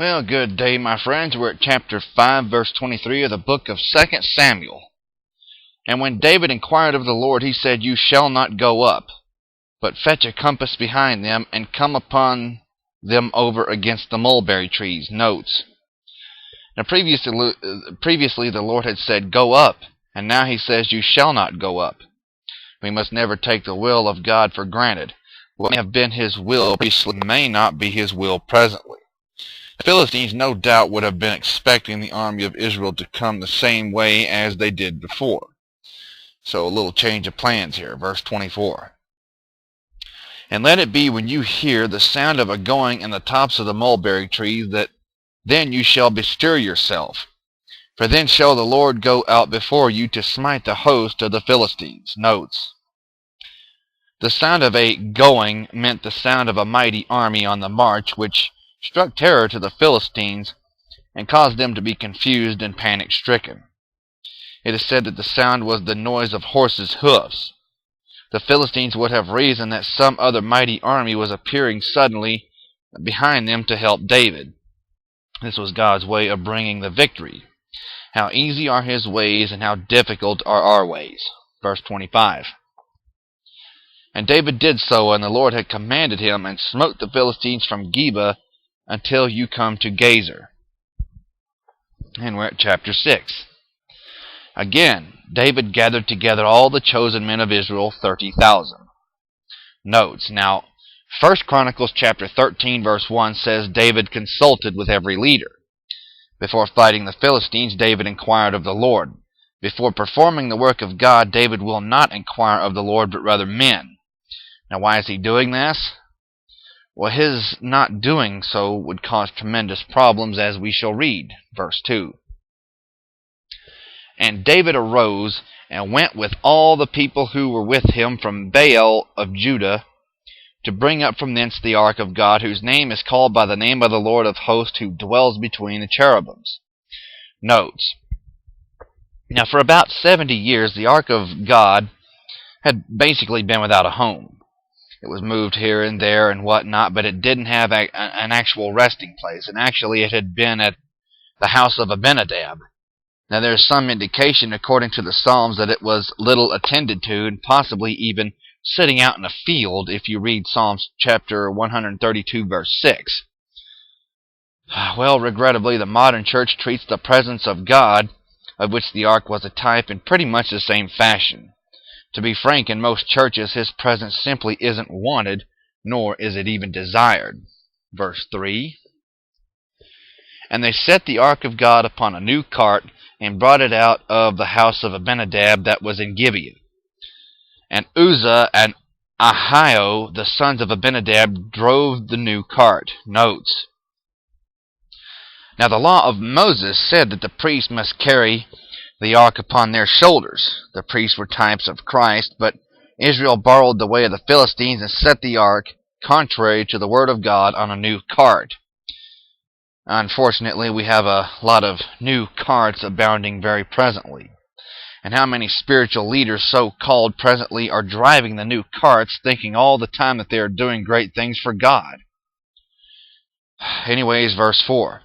Well, good day, my friends. We're at chapter 5, verse 23 of the book of 2 Samuel. And when David inquired of the Lord, he said, "You shall not go up, but fetch a compass behind them, and come upon them over against the mulberry trees." Notes. Now, previously the Lord had said, "Go up," and now he says, "You shall not go up." We must never take the will of God for granted. What may have been his will previously may not be his will presently. The Philistines no doubt would have been expecting the army of Israel to come the same way as they did before. So a little change of plans here. Verse 24. "And let it be when you hear the sound of a going in the tops of the mulberry trees, that then you shall bestir yourself. For then shall the Lord go out before you to smite the host of the Philistines." Notes. The sound of a going meant the sound of a mighty army on the march, which struck terror to the Philistines and caused them to be confused and panic-stricken. It is said that the sound was the noise of horses' hoofs. The Philistines would have reasoned that some other mighty army was appearing suddenly behind them to help David. This was God's way of bringing the victory. How easy are his ways, and how difficult are our ways. Verse 25. "And David did so, and the Lord had commanded him, and smote the Philistines from Geba until you come to Gazer." And we're at chapter 6. Again, David gathered together all the chosen men of Israel, 30,000. Notes. Now, 1 Chronicles chapter 13, verse 1 says David consulted with every leader. Before fighting the Philistines, David inquired of the Lord. Before performing the work of God, David will not inquire of the Lord, but rather men. Now, why is he doing this? Well, his not doing so would cause tremendous problems, as we shall read. Verse 2. "And David arose and went with all the people who were with him from Baal of Judah to bring up from thence the ark of God, whose name is called by the name of the Lord of hosts, who dwells between the cherubims." Notes. Now, for about 70 years, the ark of God had basically been without a home. It was moved here and there and whatnot, but it didn't have an actual resting place. And actually, it had been at the house of Abinadab. Now, there's some indication, according to the Psalms, that it was little attended to, and possibly even sitting out in a field, if you read Psalms chapter 132, verse 6. Well, regrettably, the modern church treats the presence of God, of which the ark was a type, in pretty much the same fashion. To be frank, in most churches, his presence simply isn't wanted, nor is it even desired. Verse 3. "And they set the ark of God upon a new cart, and brought it out of the house of Abinadab that was in Gibeah. And Uzzah and Ahio, the sons of Abinadab, drove the new cart." Notes. Now, the law of Moses said that the priests must carry the ark upon their shoulders. The priests were types of Christ, but Israel borrowed the way of the Philistines and set the ark, contrary to the word of God, on a new cart. Unfortunately, we have a lot of new carts abounding very presently. And how many spiritual leaders, so-called, presently are driving the new carts, thinking all the time that they are doing great things for God. Anyways, verse 4.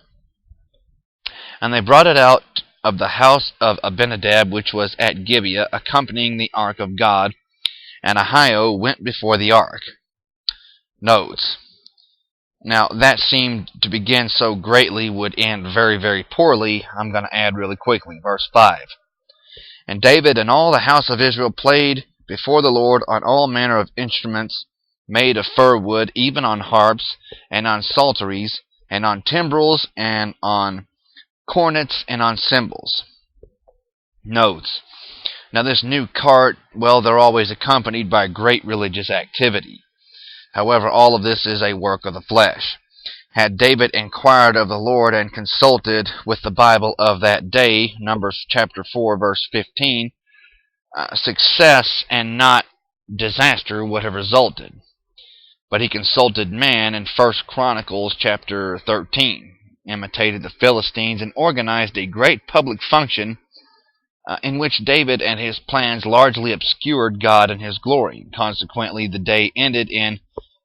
"And they brought it out of the house of Abinadab, which was at Gibeah, accompanying the ark of God, and Ahio went before the ark." Notes. Now, that seemed to begin so greatly would end very, very poorly. I'm going to add really quickly. Verse 5. "And David and all the house of Israel played before the Lord on all manner of instruments made of fir wood, even on harps, and on psalteries, and on timbrels, and on cornets, and on cymbals." Notes. Now, this new cart, well, they're always accompanied by great religious activity. However, all of this is a work of the flesh. Had David inquired of the Lord and consulted with the Bible of that day, Numbers chapter 4, verse 15, success and not disaster would have resulted. But he consulted man in 1 Chronicles chapter 13. Imitated the Philistines, and organized a great public function in which David and his plans largely obscured God and his glory. Consequently, the day ended in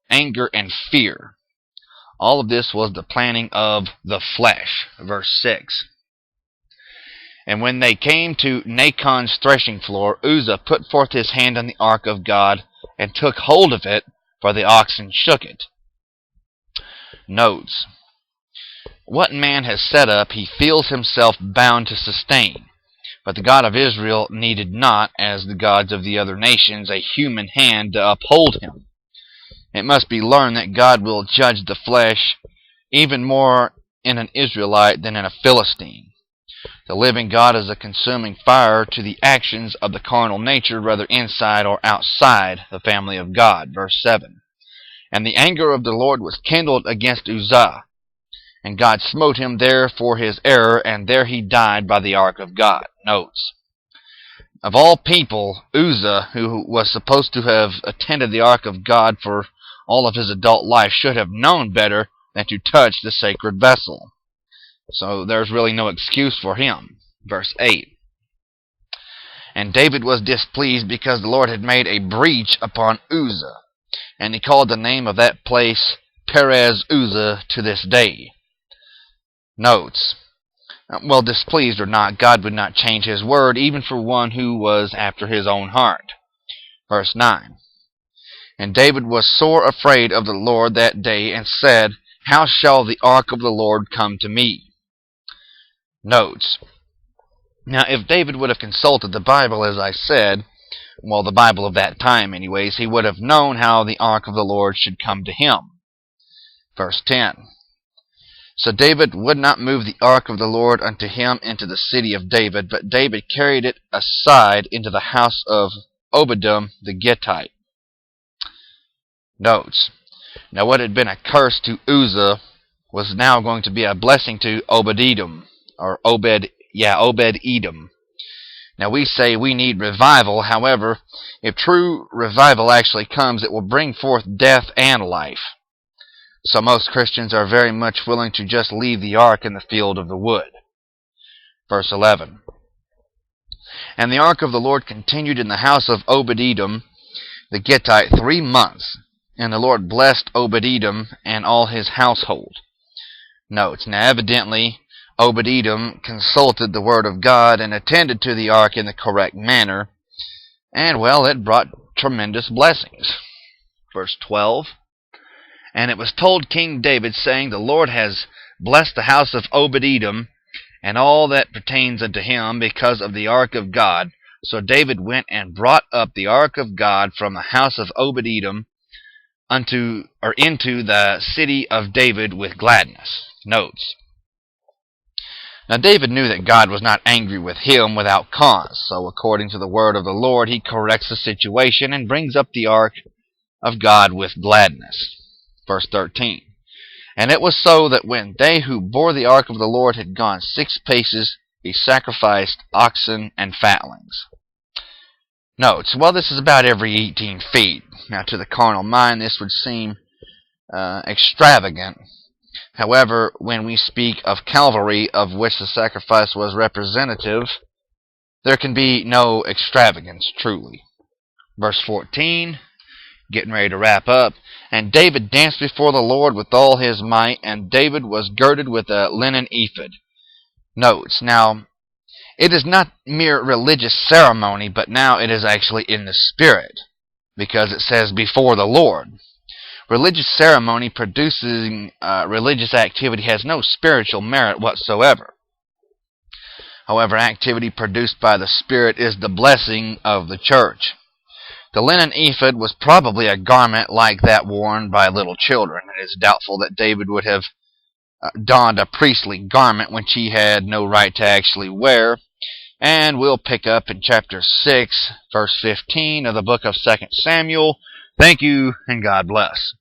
anger and fear. All of this was the planning of the flesh. Verse 6. And when they came to Nachon's threshing floor, Uzzah put forth his hand on the ark of God, and took hold of it, for the oxen shook it. Notes. What man has set up, he feels himself bound to sustain. But the God of Israel needed not, as the gods of the other nations, a human hand to uphold him. It must be learned that God will judge the flesh even more in an Israelite than in a Philistine. The living God is a consuming fire to the actions of the carnal nature, whether inside or outside the family of God. Verse 7. And the anger of the Lord was kindled against Uzzah, and God smote him there for his error, and there he died by the ark of God. Notes. Of all people, Uzzah, who was supposed to have attended the ark of God for all of his adult life, should have known better than to touch the sacred vessel. So there's really no excuse for him. Verse 8. And David was displeased because the Lord had made a breach upon Uzzah, and he called the name of that place Perez Uzzah to this day. Notes. Well, displeased or not, God would not change his word, even for one who was after his own heart. Verse 9. And David was sore afraid of the Lord that day, and said, How shall the ark of the Lord come to me? Notes. Now, if David would have consulted the Bible, as I said, well, the Bible of that time anyways, he would have known how the ark of the Lord should come to him. Verse 10. So David would not move the ark of the Lord unto him into the city of David, but David carried it aside into the house of Obed-edom the Gittite. Notes. Now, what had been a curse to Uzzah was now going to be a blessing to Obed-edom, or Obed-edom. Now, we say we need revival. However, if true revival actually comes, it will bring forth death and life. So most Christians are very much willing to just leave the ark in the field of the wood. Verse 11. And the ark of the Lord continued in the house of Obed-edom the Gittite 3 months, and the Lord blessed Obed-edom and all his household. Notes. Now, evidently, Obed-edom consulted the word of God and attended to the ark in the correct manner, and, well, it brought tremendous blessings. Verse 12. And it was told King David, saying, The Lord has blessed the house of Obed-edom and all that pertains unto him because of the ark of God. So David went and brought up the ark of God from the house of Obed-edom into the city of David with gladness. Notes. Now David knew that God was not angry with him without cause, so according to the word of the Lord, he corrects the situation and brings up the ark of God with gladness. Verse 13. And it was so that when they who bore the ark of the Lord had gone 6 paces, he sacrificed oxen and fatlings. Notes. Well, this is about every 18 feet. Now, to the carnal mind, this would seem extravagant. However, when we speak of Calvary, of which the sacrifice was representative, there can be no extravagance, truly. Verse 14, getting ready to wrap up. And David danced before the Lord with all his might, and David was girded with a linen ephod. Notes. Now, it is not mere religious ceremony, but now it is actually in the Spirit, because it says before the Lord. Religious ceremony producing religious activity has no spiritual merit whatsoever. However, activity produced by the Spirit is the blessing of the church. The linen ephod was probably a garment like that worn by little children. It is doubtful that David would have donned a priestly garment which he had no right to actually wear. And we'll pick up in chapter 6, verse 15 of the book of 2 Samuel. Thank you, and God bless.